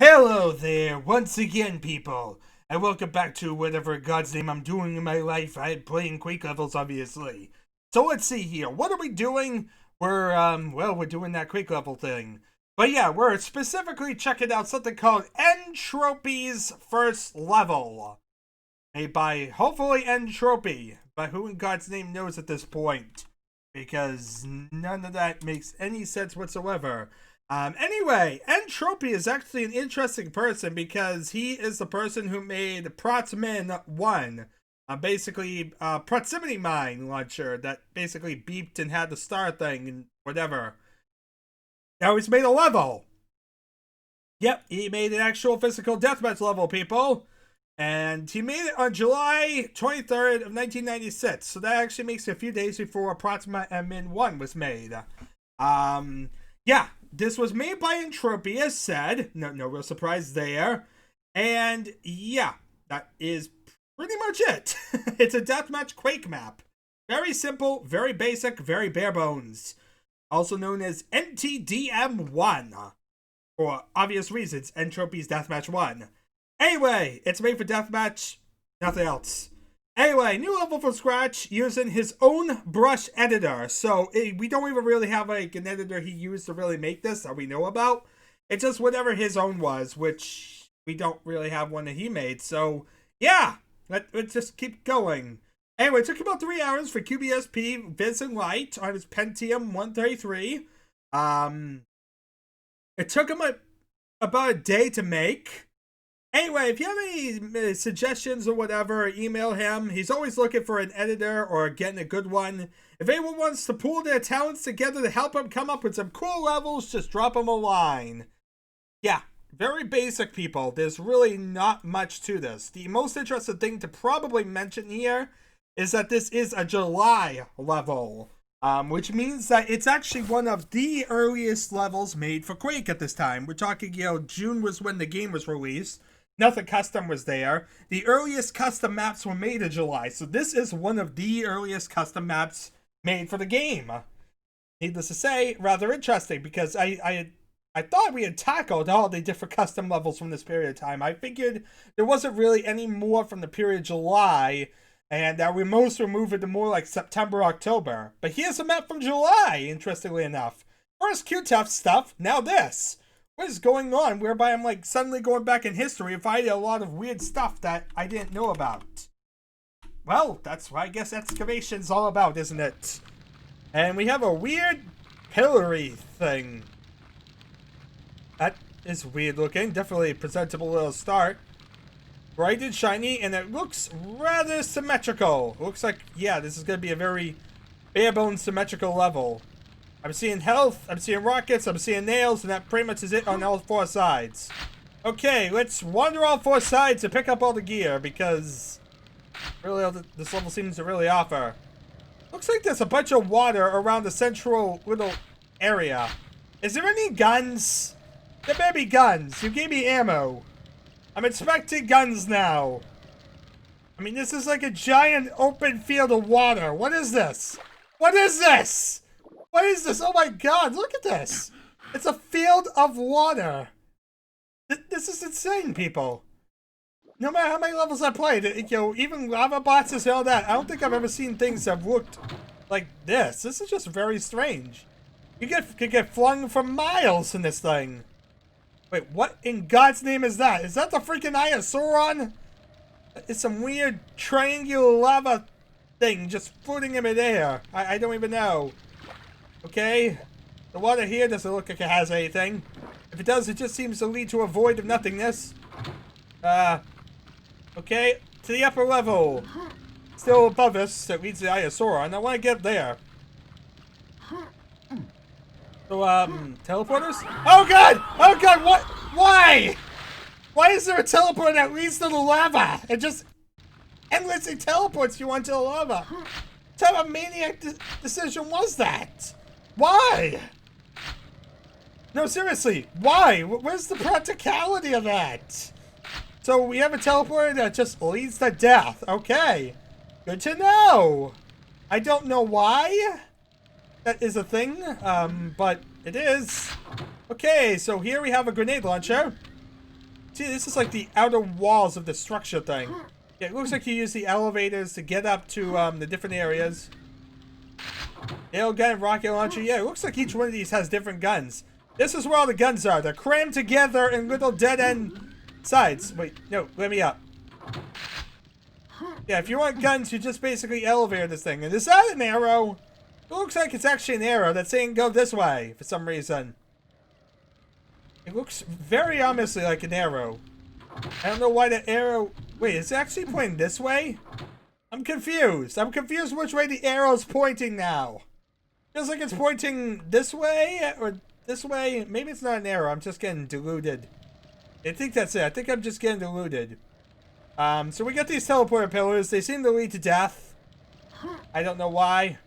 Hello there, once again, people, and welcome back to whatever God's name I'm doing in my life. I'm playing Quake levels, obviously. So let's see here. What are we doing? We're doing that Quake level thing. But yeah, we're specifically checking out something called N-Tropy's first level. Made by, hopefully, N-Tropy. But who in God's name knows at this point? Because none of that makes any sense whatsoever. Anyway, N-Tropy is actually an interesting person because he is the person who made Proxmin 1. Basically, proximity mine launcher that basically beeped and had the star thing and whatever. Now he's made a level. Yep, he made an actual physical deathmatch level, people. And he made it on July 23rd of 1996. So that actually makes it a few days before Proxmin 1 was made. Yeah, this was made by N-Tropy, as said. No real surprise there. And yeah, that is pretty much it. It's a deathmatch Quake map. Very simple, very basic, very bare bones. Also known as NTDM1. For obvious reasons, N-Tropy's Deathmatch 1. Anyway, it's made for deathmatch, nothing else. Anyway, new level from scratch using his own brush editor. So we don't even really have like an editor he used to really make this that we know about. It's just whatever his own was, which we don't really have one that he made. So yeah, let's just keep going. Anyway, it took about 3 hours for QBSP Vincent Light on his Pentium 133. It took him about a day to make. Anyway, if you have any suggestions or whatever, email him. He's always looking for an editor or getting a good one. If anyone wants to pool their talents together to help him come up with some cool levels, just drop him a line. Yeah, very basic, people. There's really not much to this. The most interesting thing to probably mention here is that this is a July level. Which means that it's actually one of the earliest levels made for Quake at this time. We're talking, June was when the game was released. Nothing custom was there. The earliest custom maps were made in July, so this is one of the earliest custom maps made for the game. Needless to say, rather interesting, because I thought we had tackled all the different custom levels from this period of time. I figured there wasn't really any more from the period July, and that we most were moving to more like September, October. But here's a map from July, interestingly enough. First Q-Tough stuff, now this. What is going on whereby I'm like suddenly going back in history and finding a lot of weird stuff that I didn't know about? Well, that's what I guess excavation's all about, isn't it? And we have a weird pillory thing. That is weird looking. Definitely a presentable little start. Bright and shiny, and it looks rather symmetrical. Looks like, yeah, this is going to be a very bare-bones symmetrical level. I'm seeing health, I'm seeing rockets, I'm seeing nails, and that pretty much is it on all 4 sides. Okay, let's wander all 4 sides to pick up all the gear, because really all this level seems to really offer. Looks like there's a bunch of water around the central little area. Is there any guns? There better be guns. You gave me ammo. I'm expecting guns now. I mean, this is like a giant open field of water. What is this? What is this? What is this? Oh my god, look at this. It's a field of water. This is insane, people. No matter how many levels I played, even lava boxes and all that, I don't think I've ever seen things that have looked like this. This is just very strange. You could get flung for miles in this thing. Wait, what in God's name is that? Is that the freaking Iosauron? It's some weird triangular lava thing just floating in midair. I don't even know. Okay, the water here doesn't look like it has anything. If it does, it just seems to lead to a void of nothingness. Okay, to the upper level. Still above us, that leads to the Iosauron. I want to get there. So, teleporters? Oh god! Oh god, what? Why? Why is there a teleporter that leads to the lava? It just endlessly teleports you onto the lava. What type of maniac decision was that? Why? No, seriously, why? Where's the practicality of that? So we have a teleporter that just leads to death. Okay. Good to know. I don't know why that is a thing, but it is. Okay, so here we have a grenade launcher. See, this is like the outer walls of the structure thing. Yeah, it looks like you use the elevators to get up to the different areas. Nail gun, rocket launcher. Yeah, it looks like each one of these has different guns. This is where all the guns are. They're crammed together in little dead-end sides. Wait, no, let me up. Yeah, if you want guns, you just basically elevate this thing. And is that an arrow? It looks like it's actually an arrow that's saying go this way for some reason. It looks very obviously like an arrow. I don't know why the arrow... Wait, is it actually pointing this way? I'm confused. I'm confused which way the arrow's pointing now. Feels like it's pointing this way or this way. Maybe it's not an arrow. I'm just getting deluded. I think that's it. I think I'm just getting deluded. So we got these teleporter pillars. They seem to lead to death. I don't know why.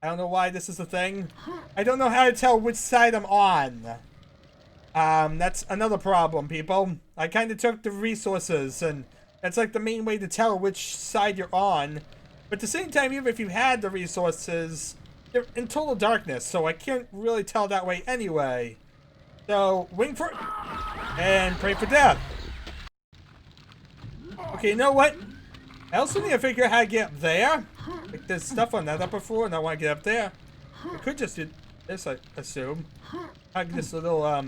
I don't know why this is a thing. I don't know how to tell which side I'm on. That's another problem, people. I kind of took the resources, and that's like the main way to tell which side you're on. But at the same time, even if you had the resources, you're in total darkness, so I can't really tell that way anyway. So, wing for... and pray for death. Okay, you know what? I also need to figure out how to get up there. Like, there's stuff on that upper floor, and I want to get up there. I could just do this, I assume. Hug this little,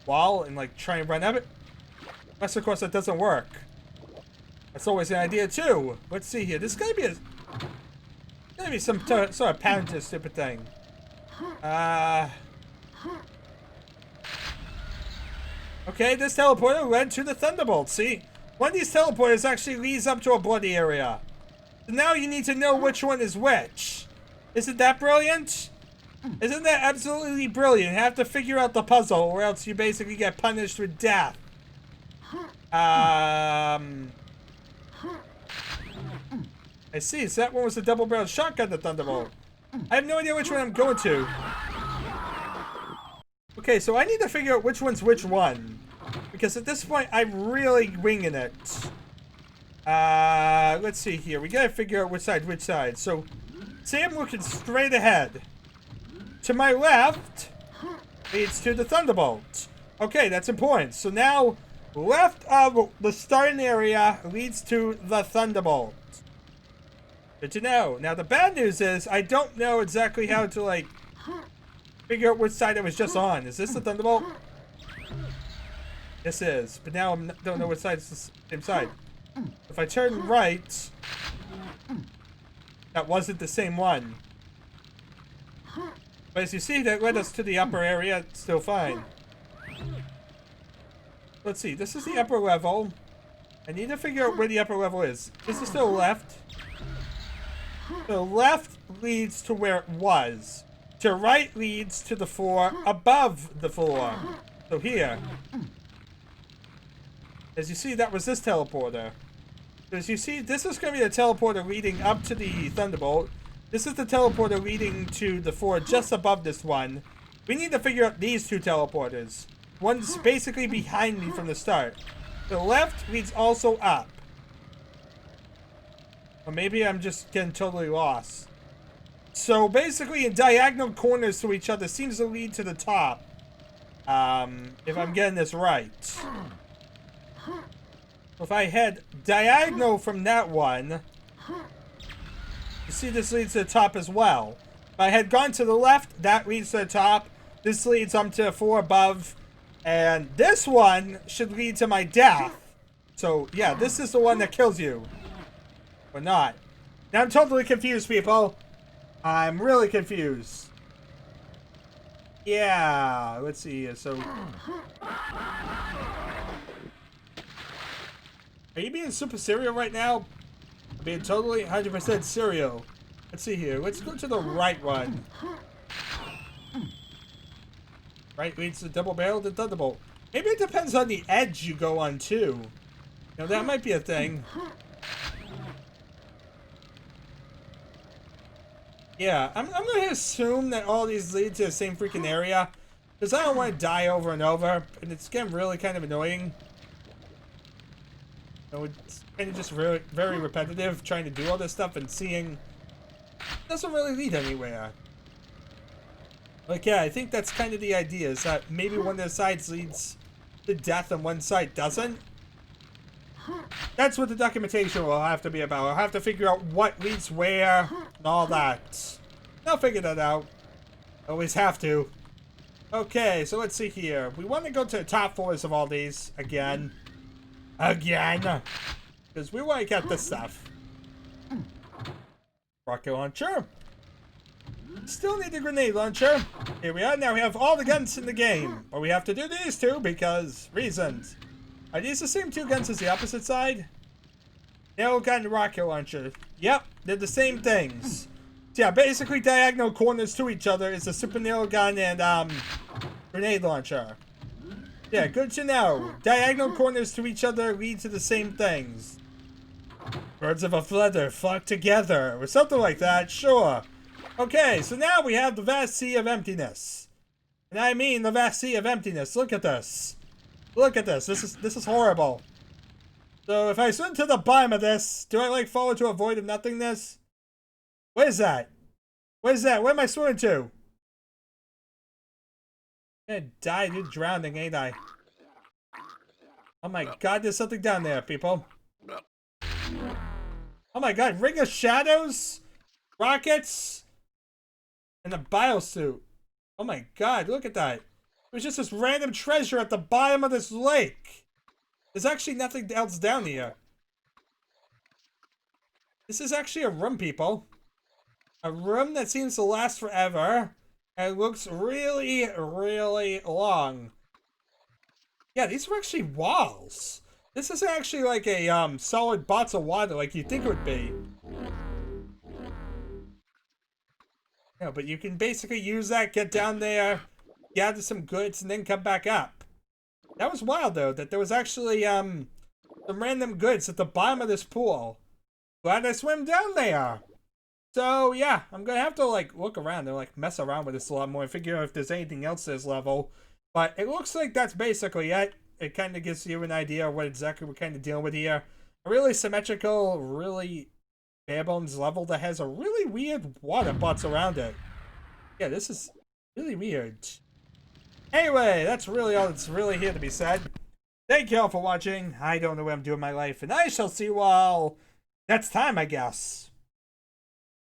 wall and, like, try and run up it. Unless, of course, that doesn't work. That's always an idea, too. Let's see here. This gotta be some sort of pattern to this stupid thing. Okay, this teleporter led to the Thunderbolt. See? One of these teleporters actually leads up to a bloody area. So now you need to know which one is which. Isn't that brilliant? Isn't that absolutely brilliant? You have to figure out the puzzle, or else you basically get punished with death. I see. So that one was the double-barreled shotgun, the Thunderbolt. I have no idea which one I'm going to. Okay, so I need to figure out which one's which one. Because at this point, I'm really winging it. Let's see here. We gotta figure out which side. So, say I'm looking straight ahead. To my left leads to the Thunderbolt. Okay, that's important. So now, left of the starting area leads to the Thunderbolt. Good to know. Now, the bad news is, I don't know exactly how to, like, figure out which side I was just on. Is this the Thunderbolt? This is. But now I don't know which side is the same side. If I turn right, that wasn't the same one. But as you see, that led us to the upper area. It's still fine. Let's see. This is the upper level. I need to figure out where the upper level is. Is it still left? The left leads to where it was. To right leads to the floor above the floor. So here. As you see, that was this teleporter. As you see, this is going to be the teleporter leading up to the Thunderbolt. This is the teleporter leading to the floor just above this one. We need to figure out these two teleporters. One's basically behind me from the start. The left leads also up. Or maybe I'm just getting totally lost. So basically, in diagonal corners to each other seems to lead to the top. If I'm getting this right. If I head diagonal from that one, you see this leads to the top as well. If I had gone to the left, that leads to the top. This leads up to the floor above. And this one should lead to my death. So, yeah, this is the one that kills you. Or not. Now I'm totally confused, people. I'm really confused. Yeah, let's see here. So... Are you being super serial right now? I'm being totally 100% serial. Let's see here. Let's go to the right one. Right leads to double barrel to Thunderbolt. Maybe it depends on the edge you go on too. You know, that might be a thing. Yeah, I'm going to assume that all these lead to the same freaking area. Because I don't want to die over and over. And it's getting really kind of annoying. It's kind of just really, very repetitive, trying to do all this stuff and seeing it doesn't really lead anywhere. Like, yeah, I think that's kind of the idea, is that maybe one of the sides leads to death and one side doesn't. That's what the documentation will have to be about. I'll have to figure out what leads where and all that. I'll figure that out. Always have to. Okay, so let's see here. We want to go to the top floors of all these again. Again. Because we want to get this stuff. Rocket launcher. Still need the grenade launcher. Here we are. Now we have all the guns in the game. But we have to do these two because reasons. Are these the same two guns as the opposite side? Nail gun and rocket launcher. Yep, they're the same things. So yeah, basically diagonal corners to each other is the super nail gun and grenade launcher. Yeah, good to know. Diagonal corners to each other lead to the same things. Birds of a feather flock together, or something like that, sure. Okay, so now we have the vast sea of emptiness. And I mean the vast sea of emptiness. Look at this. Look at this. This is horrible. So if I swim to the bottom of this, do I like fall into a void of nothingness? What is that? What is that? Where am I swimming to? I'm gonna die due to drowning, ain't I? Oh my god, there's something down there, people. Oh my god, Ring of Shadows? Rockets? And a biosuit. Oh my god, look at that. There's just this random treasure at the bottom of this lake. There's actually nothing else down here. This is actually a room, people. A room that seems to last forever. And looks really, really long. Yeah, these are actually walls. This is actually like a solid box of water like you'd think it would be. Yeah, but you can basically use that, get down there, gather some goods, and then come back up. That was wild, though, that there was actually some random goods at the bottom of this pool. Glad I swam down there. So, yeah, I'm going to have to, like, look around and, like, mess around with this a lot more and figure out if there's anything else to this level. But it looks like that's basically it. It kind of gives you an idea of what exactly we're kind of dealing with here. A really symmetrical, really barebones level that has a really weird water bots around it. Yeah, this is really weird. Anyway, that's really all that's really here to be said. Thank you all for watching. I don't know what I'm doing in my life, and I shall see you all next time, I guess.